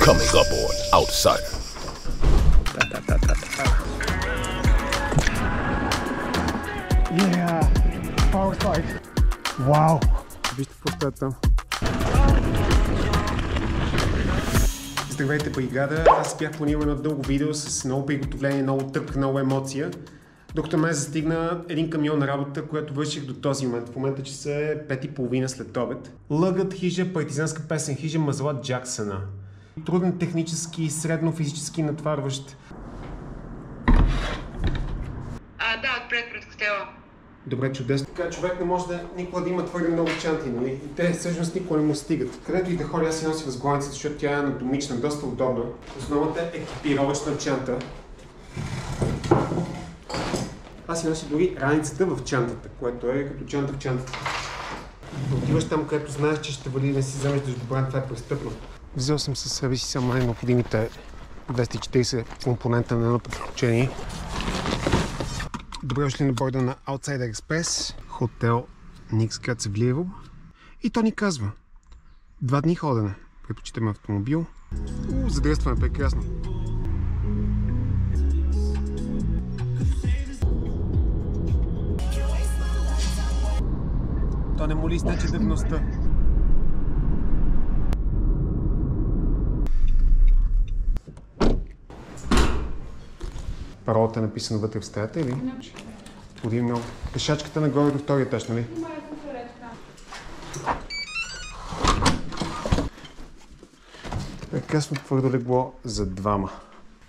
Coming up on Outsider. Yeah, power slide. Вау! Вижте какво е там. Здравейте, бригада! Аз бях планирал едно дълго видео с много приготовление, много тръпка, много емоция. Докато ме застигна един камион на работа, която върших до този момент. В момента часа е 5:30 след обед. Лъгът хижа, партизанска песен хижа, мазала Джаксъна. Труден технически, средно физически натварващ. Да, отпред пред хотела. Добре, чудесно. Така човек не може никога да има твърде много чанти, нали? И те всъщност никога не му стигат. Където и да ходя, аз си нося възглавницата, защото тя е анатомична, доста удобна. Основната е екипировъчна чанта. Аз си нося дори раницата в чантата, което е като чанта в чантата. Да отиваш там, където знаеш, че ще вали да си вземеш дъждобран, това е престъпно. Взел съм със себе си само най-необходимите 240 компонента на едно приключение. Добре дошли на борда на Outsider Express, хотел Никс, град Севлиево. И то ни казва 2 дни ходене. Предпочитаме автомобил. Задръстваме прекрасно. То не му ли изтече дъвността? Паролата е написана вътре в стаята или? Ходи много. Пешачката нагоре до втория етаж, нали? Прекрасно твърдо легло за двама.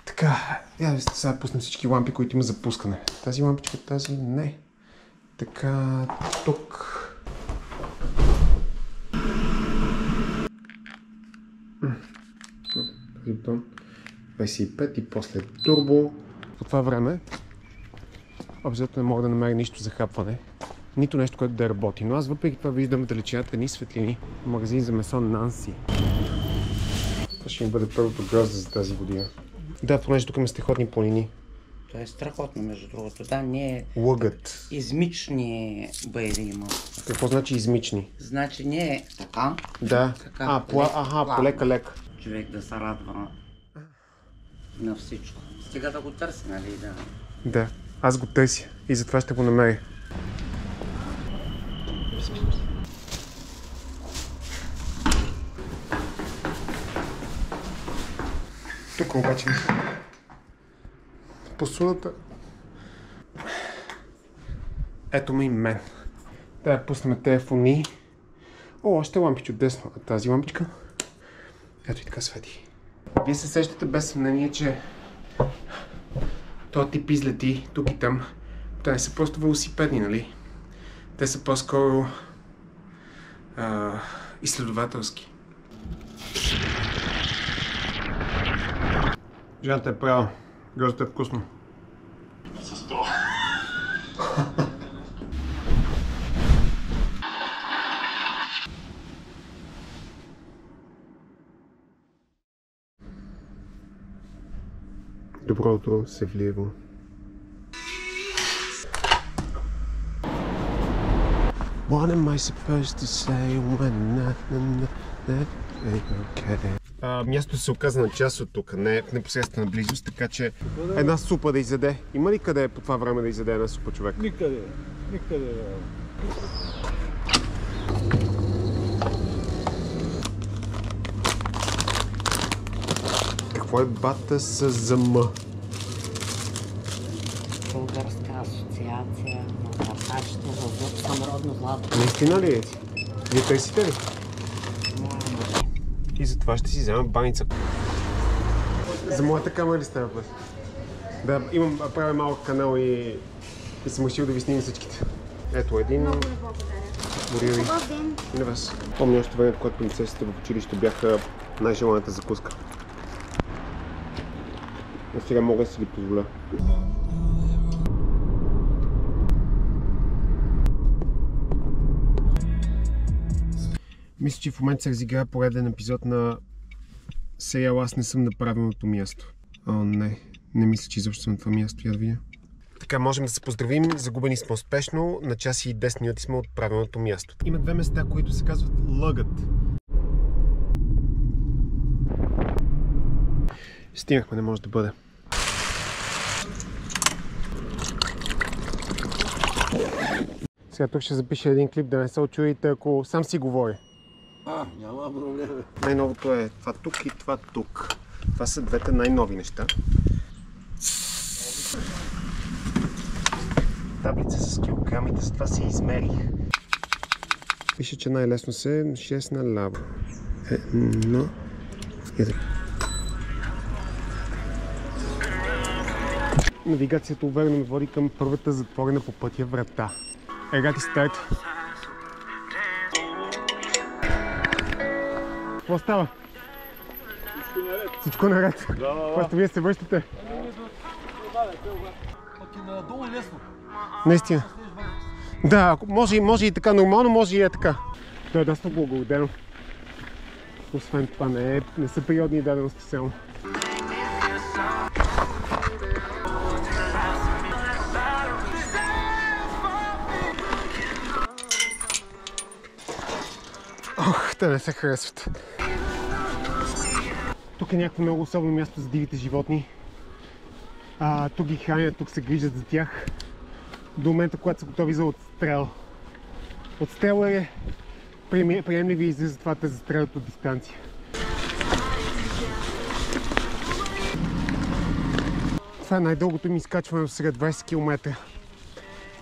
Така, сега пуснем всички лампи, които има за пускане. Тази лампичка, тази не. Така, тук. Този бутон 25 и после турбо. По това време обзето не мога да намеря нищо за хапване, нито нещо, което да работи, но аз въпреки това виждам далечината ни светлини. Магазин за месо Нанси. Това ще ми бъде първото грозде за тази година. Да, понеже тук има страхотни планини. Това е страхотно, между другото. Да, не е... Лъгът. Измични байри има. Какво значи измични? Значи не е така. Да. Така, полека-лека. Човек да се радва на всичко. Стига да го търси, нали? Да. Да, аз го търся и затова ще го намеря. Тук обаче посудата. Ето ме и мен. Да пуснем телефони. О, още лампи чудесно. А тази лампичка? Ето и така свети. Вие се сещате без съмнение, че този тип излети тук и там. Те не са просто велосипедни, нали? Те са по-скоро изследователски. Жената е права. Гроздето е вкусно. С това. Добро утро, Севлиево. What am I supposed to say when okay. Мястото се оказа на час от тук, не в непосредствена близост, така че една супа да изяде. Има ли къде по това време да изяде една супа, човек? Никъде. Какво е бата с ЗМ? Българска асоциация на търсачите за самородно злато. Наистина ли е? Вие търсите ли? И затова ще си взема баница. За моята камера ли става въпрос? Да, правя малък канал и съм решил да ви снимам всичките. Ето един. Много ви благодаря. Добър ден. И на вас. Помня още време, когато принцесите в училище бяха най-желаната закуска. Но сега мога да си ги позволя. Мисля, че в момента се разиграва пореден епизод на сериал "Аз не съм на правилното място". О, не мисля, че изобщо съм на това място, я да видя. Така, можем да се поздравим, загубени сме успешно, на час и 10 минути сме от правилното място. Има две места, които се казват Лъгът. Стигнахме, не може да бъде. Сега тук ще запиша един клип, да не се очудите, ако сам си говори. Няма проблем. Най-новото е това тук и това тук. Това са двете най-нови неща. Таблица с килограмите, с това си измерих. Пише, че най-лесно се 6 на лава. Едно. Навигацията уверено ме води към първата затворена по пътя врата. Егати старт. Какво става? Всичко наред. Просто вие се връщате. Надолу е лесно. Наистина. Да, може и така нормално, може и е така. То е доста благородено. Освен това не са природни дадености само. Ох, те не се харесват. Тук е някакво много особено място за дивите животни. Тук ги хранят, тук се грижат за тях. До момента, когато са готови за отстрел. Отстрел е приемливи израз за това да застрелят от дистанция. Това е най-дългото ми изкачване до сега 20 км.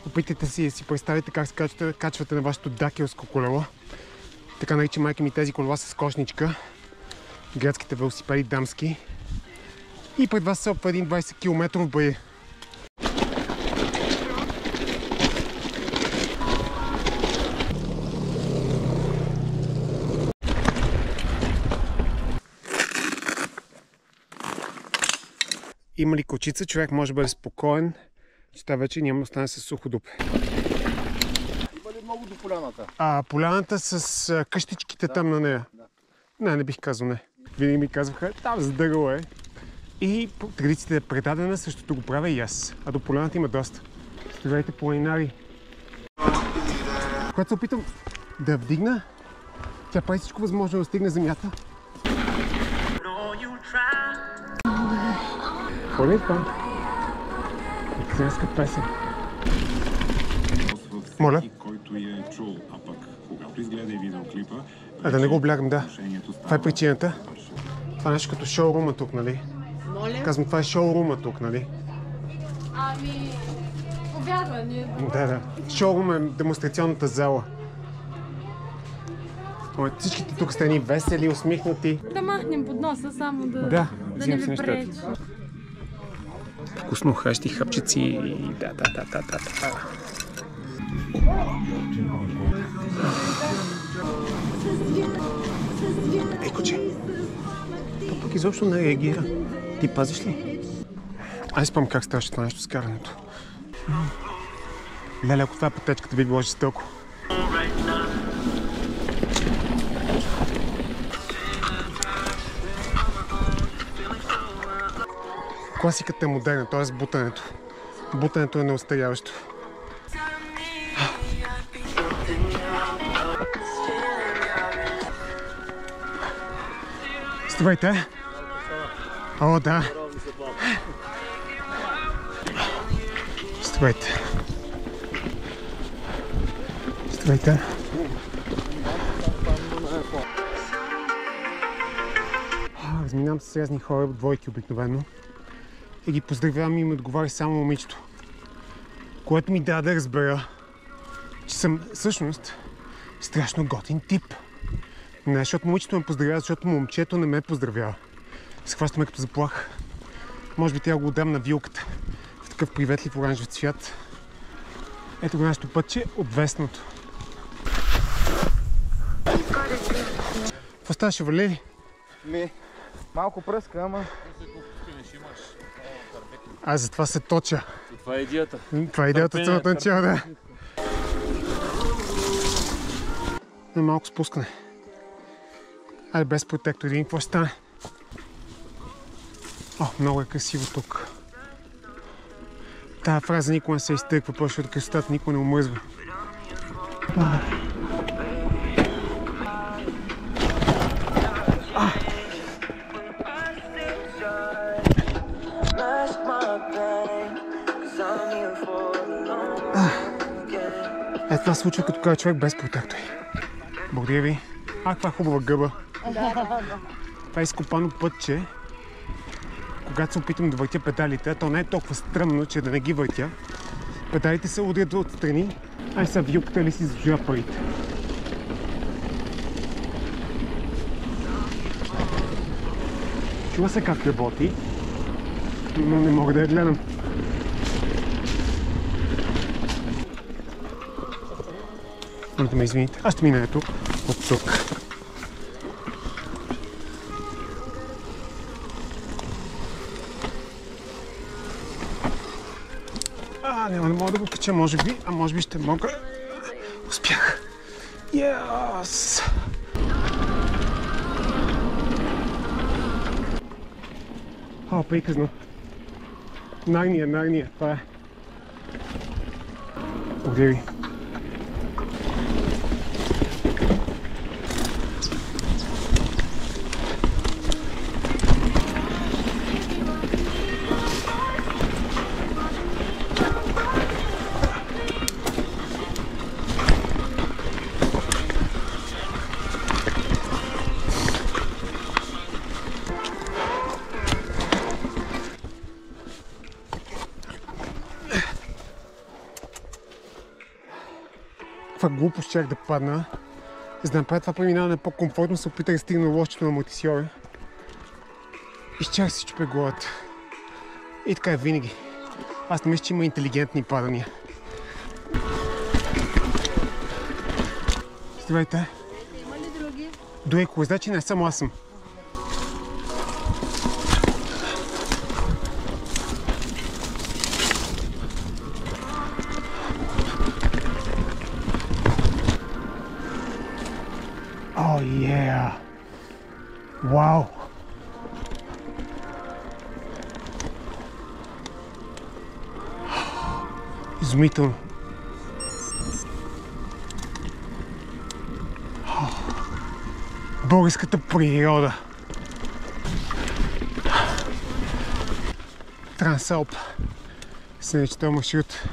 Опитайте си представите как се качвате на вашето дакелско колело. Така нарича майка ми тези колела с кошничка. Градските велосипеди дамски. И пред вас се опва един 20 км бой. Има ли кочица, човек може да бъде спокоен, че тази вече няма да остане с сухо дупе. Има ли много до поляната? Поляната с къщичките там на нея? Да. Не бих казал не. Винаги ми казваха, там задъгъл е. И традицията е предадена, същото го правя и аз. А до поляната има доста. Здравейте, планинари. Когато се опитам да вдигна, тя прави всичко възможно да стигне земята. Какво ли е това? Италианска песен. Моля? Който е чул, а пък когато изгледа и видеоклипа... Да не го облягам, да. Това е причината. Това е нещо като шоурума тук, нали? Моля? Казвам, това е шоурума тук, нали? Повярване. Да. Шоурум е демонстрационната зала. Всичките тук сте ни весели, усмихнати. Да махнем под носа, само да не ви пречи. Вкусно хращи, хапчици. Да. Ей, куче. То пък изобщо не реагира. Ти пазиш ли? Аз спомням как ставаше това нещо с карането. Леле, ако това е пътечката, би било жестоко. Класиката е модерна, т.е. бутането. Бутането е неостаряващо. Здравейте! О, да! Здравейте! Здравейте! Разминавам се с разни хора, двойки обикновено. И ги поздравявам и ми отговаря само момичето. Което ми даде да разбера, че съм всъщност страшно готин тип. Не, защото момичето ме поздравява, защото момчето не ме поздравява. Схващаме като заплаха. Може би трябва да го отдам на вилката. В такъв приветлив оранжев цвят. Ето го нашето пътче, обвесното. Какво ставаше, Валери? Малко пръска, ама... Аз затова се точа. Това е идеята. Това е идеята от самото начало, да. Малко спускане. Айде без протектор, един какво ще стане? О, много е красиво тук. Тая фраза никога не се изтъква, защото красотата никога не омръзва. Ето това случва като казва човек без протектори. Благодаря ви. Каква хубава гъба. Това е изкопано пътче. Когато се опитам да въртя педалите, то не е толкова стръмно, че да не ги въртя. Педалите се удрят отстрани. Ай са вилката ли си заслужава парите. Чува се как работи, но не мога да я гледам. Моля да ме извините. Аз ще мина ето от тук. Няма да мога да го кача, може би, а може би ще мога. Успях. Yes! Приказно. Нарния, това е. Благодаря ви. Каква глупост чак да падна. За да направя това преминаване по-комфортно, се опитах да стигна лошчето на амортисьора. И чак си чупя главата. И така е винаги. Аз не мисля, че има интелигентни падания. Здравейте. Има ли други? Други кое, значи не само аз съм. Oh yeah! Вау! Изумително! Българската природа! Трансалп. Се не че маршрут.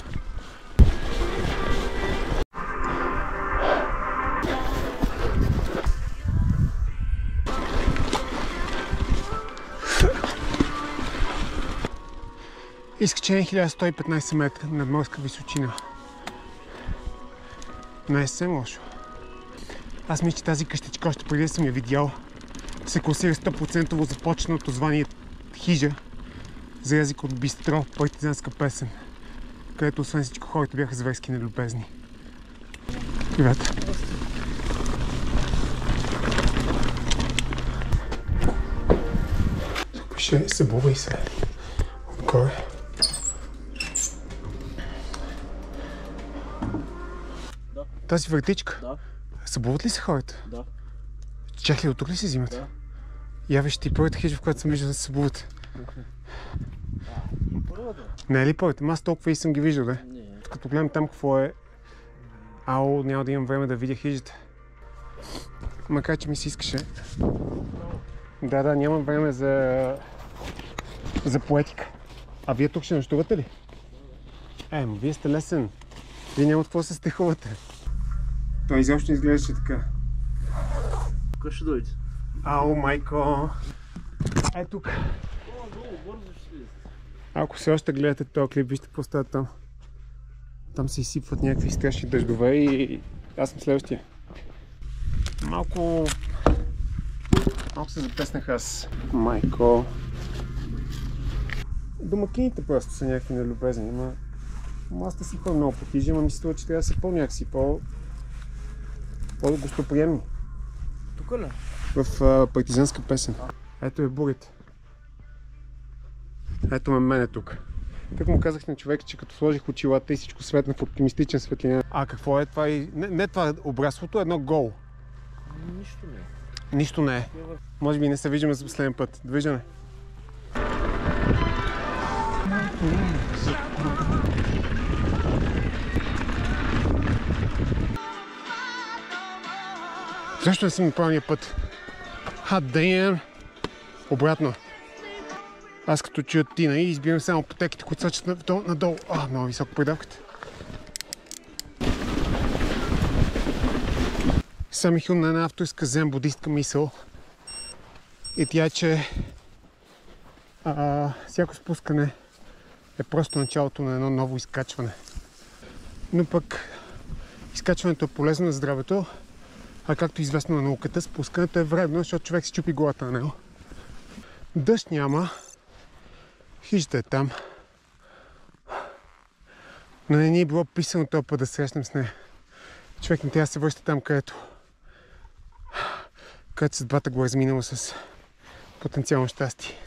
Изкачение 1115 метра над морска височина. Не е съвсем лошо. Аз мисля, че тази къщичка, още преди съм я видял, се класира 100% започналото звание хижа, за разлика от бистро, партизанска песен, където освен всичко хората бяха зверски нелюбезни. Привет! Пише събувай се отгоре. Тази въртичка? Да. Събуват ли се хората? Да. Чакай, от тук ли се взимат? Да. Я виж, ти първата хижа, в която съм виждал да се събуват. Първата? Не е ли първата? Аз толкова и съм ги виждал, да? Не. Като гледам там какво е... Ау, няма да имам време да видя хижата. Макар, че ми се искаше. Да, нямам време за поетика. А вие тук ще нощувате ли? Но вие сте лесен. Вие няма какво се стихувате. Той изобщо не изглеждаше така. Кога ще дойде? Ау, майко! Е тук. Ако все още гледате този клип, вижте какво става там. Там се изсипват някакви страшни дъждове и аз съм следващия. Малко се запеснах аз. Майко. Домакините просто са някакви нелюбезни, ама аз не си ходя много по хижи, ама ми се струва, че трябва да са по-някакси, по-гостоприемни. Тук ли? В партизанска песен. Ето е бурята. Ето мене тук. Как му казах на човека, че като сложих очилата и всичко светна в оптимистичен светлина. А какво е това? Не това е обраслото, едно гол. Нищо не е. Нищо не е. Може би не се виждаме за последен път. Довиждане. Защо не съм на правилния път? Damn! Обратно. Аз като чуя Тина и избирам само пътеките, които сочат надолу. Много високо предавката. Сам Михил на една авторска зен будистка мисъл. И тя е, че всяко спускане е просто началото на едно ново изкачване. Но пък изкачването е полезно на здравето, а както известно на науката, спускането е вредно, защото човек си чупи главата на него. Дъжд няма, хижата е там, но не ни е било писано този път да срещнем с нея. Човек не трябва да се връща там, където съдбата го е разминала с потенциално щастие.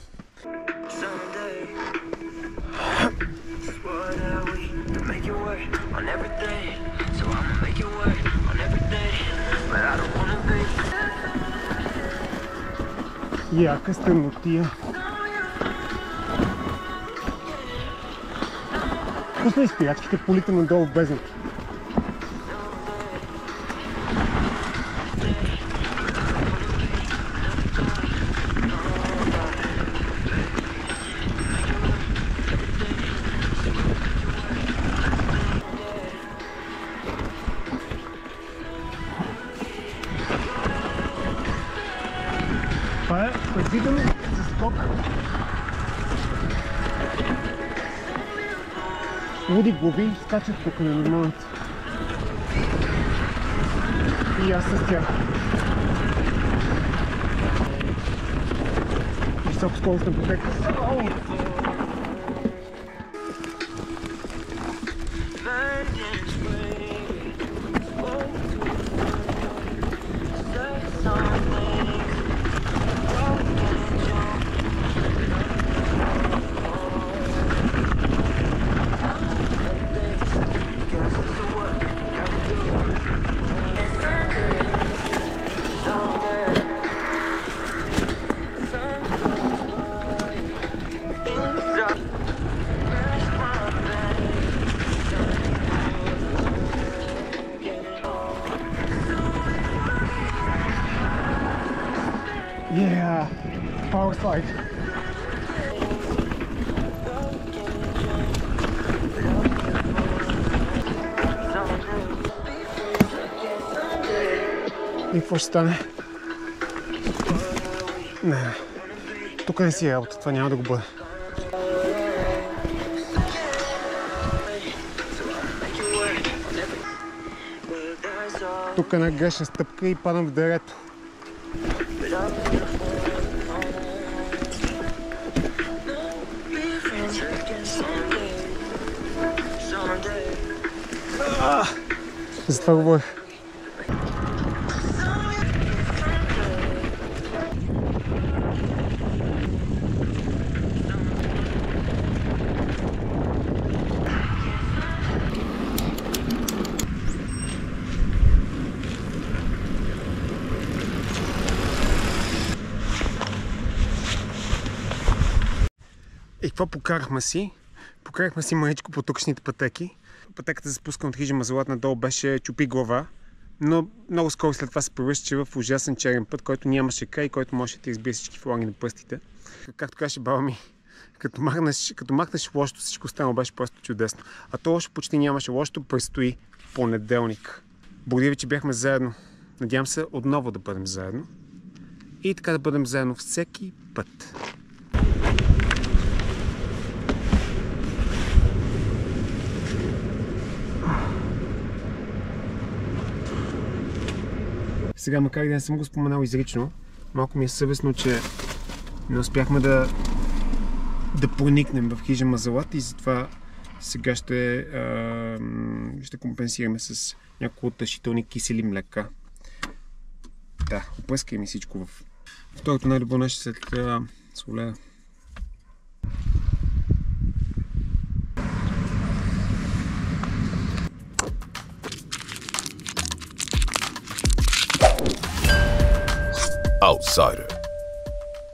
Яка стъмнотия. Пусна изпиячките, полите надолу в бездната. Това е предвидено за скок. Луди глави скачат тук на нормалната. И аз с тях. Високоскоростна пътека. Yeah, power slide. И какво ще стане? Не, тук не си е работа, това няма да го бъде. Тук е една грешна стъпка и падам в дерето. За това говорих. И какво покарахме си? Покарахме си мъничко по тукшните пътеки. Пътеката за спускане от хижа Мазалат надолу беше чупи глава, но много скоро след това се превръщаше в ужасен черен път, който нямаше край и който можеше да ти разбие всички флаги на пръстите. Както каже баба ми, като махнеш лошото, всичко останало беше просто чудесно. А то лошо почти нямаше. Лошото предстои понеделник. Благодаря ви, че бяхме заедно. Надявам се отново да бъдем заедно. И така да бъдем заедно всеки път. Сега, макар и да не съм го споменал изрично, малко ми е съвестно, че не успяхме да проникнем в хижа Мазалат и затова сега ще компенсираме с няколко утешителни кисели млека. Да, опръскай ми всичко в второто най-добро нещо след соледа. Outsider.